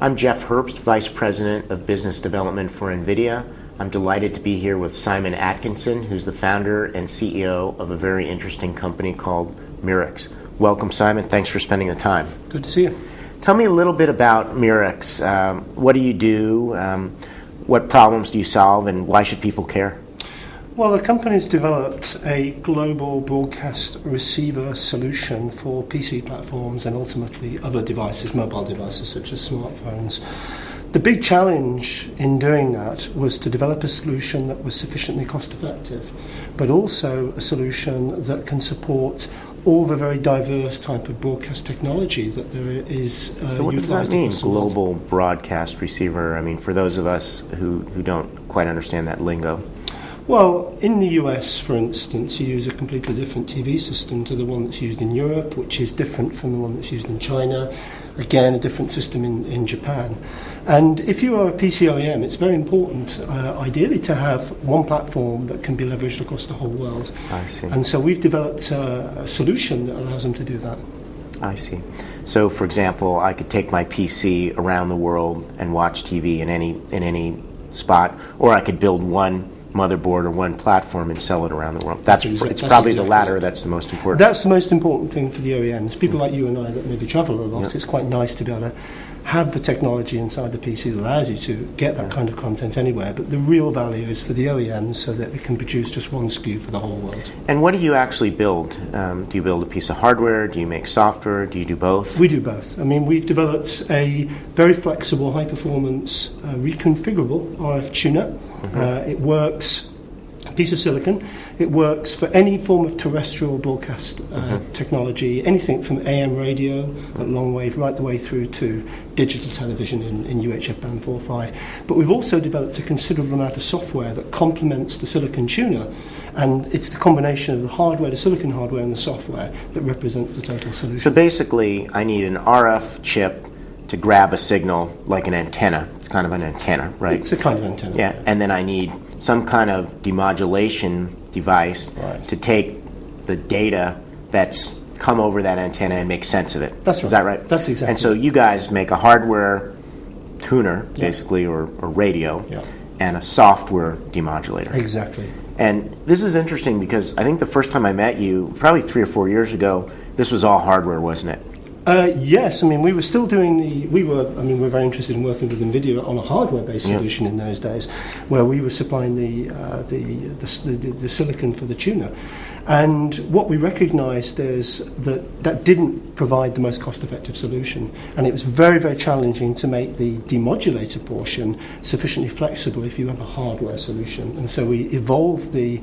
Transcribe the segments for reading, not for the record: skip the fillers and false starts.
I'm Jeff Herbst, Vice President of Business Development for NVIDIA. I'm delighted to be here with Simon Atkinson, who's the founder and CEO of a very interesting company called Mirics. Welcome, Simon. Thanks for spending the time. Good to see you. Tell me a little bit about Mirics. What do you do? What problems do you solve, and why should people care? Well, the company's developed a global broadcast receiver solution for PC platforms and ultimately other devices, mobile devices such as smartphones. The big challenge in doing that was to develop a solution that was sufficiently cost effective, but also a solution that can support all the very diverse type of broadcast technology that there is. So what does that mean, global broadcast receiver? I mean, for those of us who don't quite understand that lingo. Well, in the US, for instance, you use a completely different TV system to the one that's used in Europe, which is different from the one that's used in China. Again, a different system in Japan. And if you are a PC OEM, it's very important, ideally, to have one platform that can be leveraged across the whole world. I see. And so we've developed a solution that allows them to do that. I see. So, for example, I could take my PC around the world and watch TV in any spot, or I could build one motherboard or one platform and sell it around the world. It's probably the latter that's the most important. That's the most important thing for the OEMs. People like you and I that maybe travel a lot, It's quite nice to be able to have the technology inside the PC that allows you to get that kind of content anywhere. But the real value is for the OEMs so that it can produce just one SKU for the whole world. And what do you actually build? Do you build a piece of hardware? Do you make software? Do you do both? We do both. I mean, we've developed a very flexible, high-performance, reconfigurable RF tuner. It works, a piece of silicon. It works for any form of terrestrial broadcast technology, anything from AM radio at long wave right the way through to digital television in UHF band 4 or 5. But we've also developed a considerable amount of software that complements the silicon tuner. And it's the combination of the hardware, the silicon hardware, and the software that represents the total solution. So basically, I need an RF chip to grab a signal like an antenna. It's kind of an antenna, right? It's a kind of antenna. Yeah, and then I need some kind of demodulation device to take the data that's come over that antenna and make sense of it. That's right. Is that right? That's exactly. And so you guys make a hardware tuner, basically, or radio, and a software demodulator. Exactly. And this is interesting because I think the first time I met you, probably 3 or 4 years ago, this was all hardware, wasn't it? Yes, I mean, we were still doing we're very interested in working with NVIDIA on a hardware-based solution in those days, where we were supplying the silicon for the tuner. And what we recognized is that didn't provide the most cost-effective solution. And it was very, very challenging to make the demodulator portion sufficiently flexible if you have a hardware solution. And so we evolved the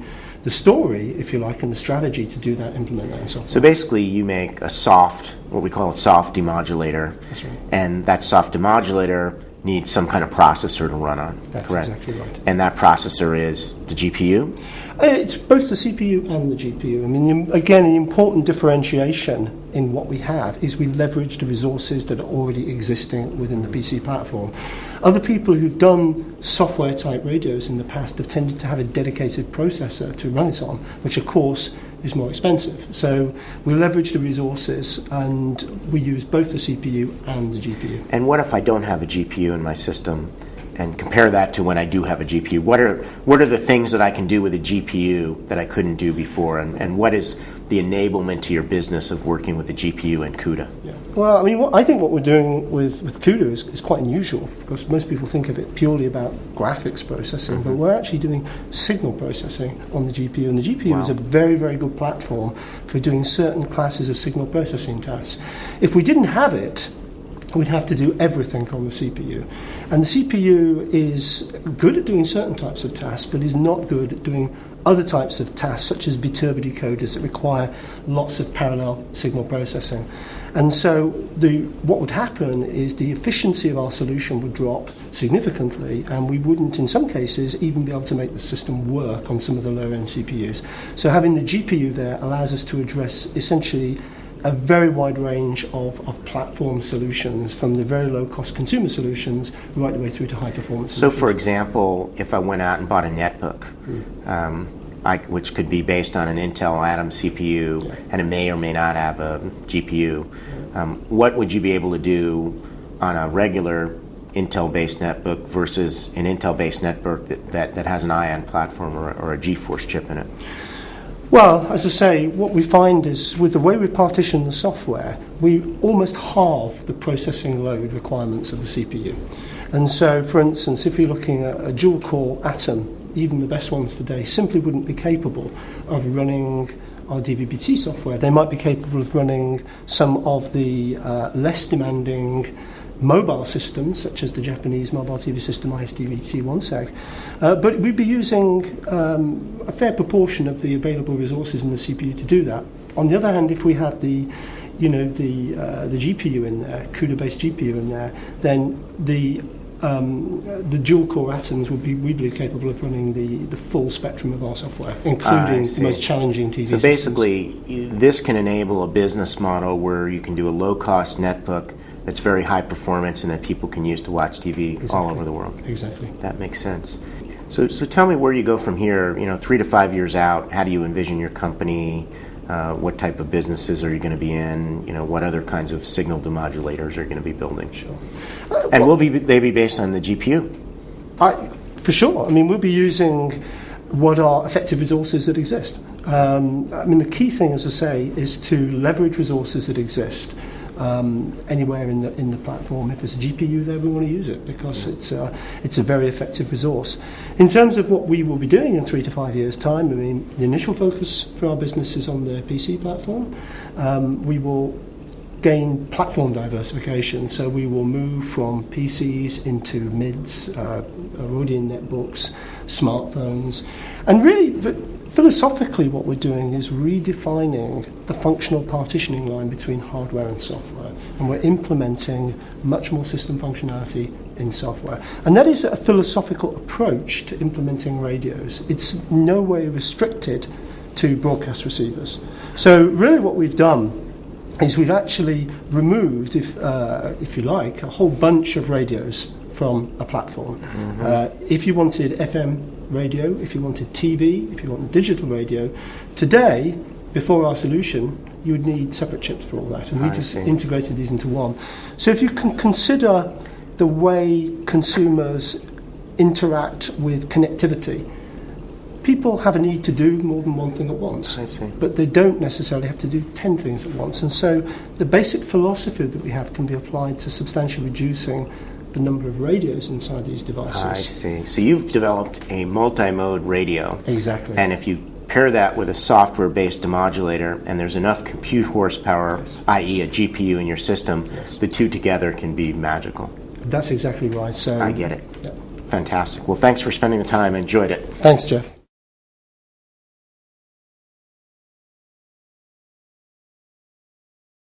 story, if you like, and the strategy to do that, implement that in software. So basically you make what we call a soft demodulator. That's right. And that soft demodulator needs some kind of processor to run on. That's correct? Exactly right. And that processor is the GPU? It's both the CPU and the GPU. I mean, again, the important differentiation in what we have is we leverage the resources that are already existing within the PC platform. Other people who've done software-type radios in the past have tended to have a dedicated processor to run it on, which, of course, is more expensive. So we leverage the resources and we use both the CPU and the GPU. And what if I don't have a GPU in my system? And compare that to when I do have a GPU. What are the things that I can do with a GPU that I couldn't do before? And what is the enablement to your business of working with a GPU and CUDA? Yeah. Well, I mean, I think what we're doing with CUDA is quite unusual, because most people think of it purely about graphics processing, but we're actually doing signal processing on the GPU. And the GPU is a very, very good platform for doing certain classes of signal processing tasks. If we didn't have it, we'd have to do everything on the CPU. And the CPU is good at doing certain types of tasks, but is not good at doing other types of tasks, such as Viterbi decoders that require lots of parallel signal processing. And so what would happen is the efficiency of our solution would drop significantly, and we wouldn't, in some cases, even be able to make the system work on some of the lower-end CPUs. So having the GPU there allows us to address essentially a very wide range of platform solutions, from the very low-cost consumer solutions right the way through to high-performance solutions. So, for example, if I went out and bought a netbook, which could be based on an Intel Atom CPU, and it may or may not have a GPU, what would you be able to do on a regular Intel-based netbook versus an Intel-based netbook that has an Ion platform or a GeForce chip in it? Well, as I say, what we find is with the way we partition the software, we almost halve the processing load requirements of the CPU. And so, for instance, if you're looking at a dual-core Atom, even the best ones today simply wouldn't be capable of running our DVB-T software. They might be capable of running some of the less demanding mobile systems, such as the Japanese mobile TV system ISDVT1SEG, but we'd be using a fair proportion of the available resources in the CPU to do that. On the other hand, if we have the GPU in there, CUDA-based GPU in there, then the dual-core Atoms would be capable of running the full spectrum of our software, including the most challenging TV systems. So basically, this can enable a business model where you can do a low-cost netbook that's very high performance and that people can use to watch TV all over the world. Exactly. That makes sense. So tell me where you go from here. 3 to 5 years out, how do you envision your company? What type of businesses are you going to be in? What other kinds of signal demodulators are you going to be building? Sure. And will they be based on the GPU? For sure. I mean, we'll be using what are effective resources that exist. The key thing, as I say, is to leverage resources that exist anywhere in the platform. If there's a GPU there, we want to use it because it's a very effective resource. In terms of what we will be doing in 3 to 5 years' time, the initial focus for our business is on the PC platform. We will gain platform diversification, so we will move from PCs into MIDs, Rhodian netbooks, smartphones, and really, philosophically, what we're doing is redefining the functional partitioning line between hardware and software, and we're implementing much more system functionality in software. And that is a philosophical approach to implementing radios. It's no way restricted to broadcast receivers. So really what we've done is we've actually removed, if you like, a whole bunch of radios from a platform. If you wanted FM radio, if you wanted TV, if you wanted digital radio, today, before our solution, you would need separate chips for all that, and we just integrated these into one. So if you can consider the way consumers interact with connectivity, people have a need to do more than one thing at once, but they don't necessarily have to do 10 things at once. And so the basic philosophy that we have can be applied to substantially reducing the number of radios inside these devices. I see. So you've developed a multi-mode radio. Exactly. And if you pair that with a software-based demodulator and there's enough compute horsepower, i.e. a GPU in your system, the two together can be magical. That's exactly right. So I get it. Fantastic. Well, thanks for spending the time. I enjoyed it. Thanks, Jeff.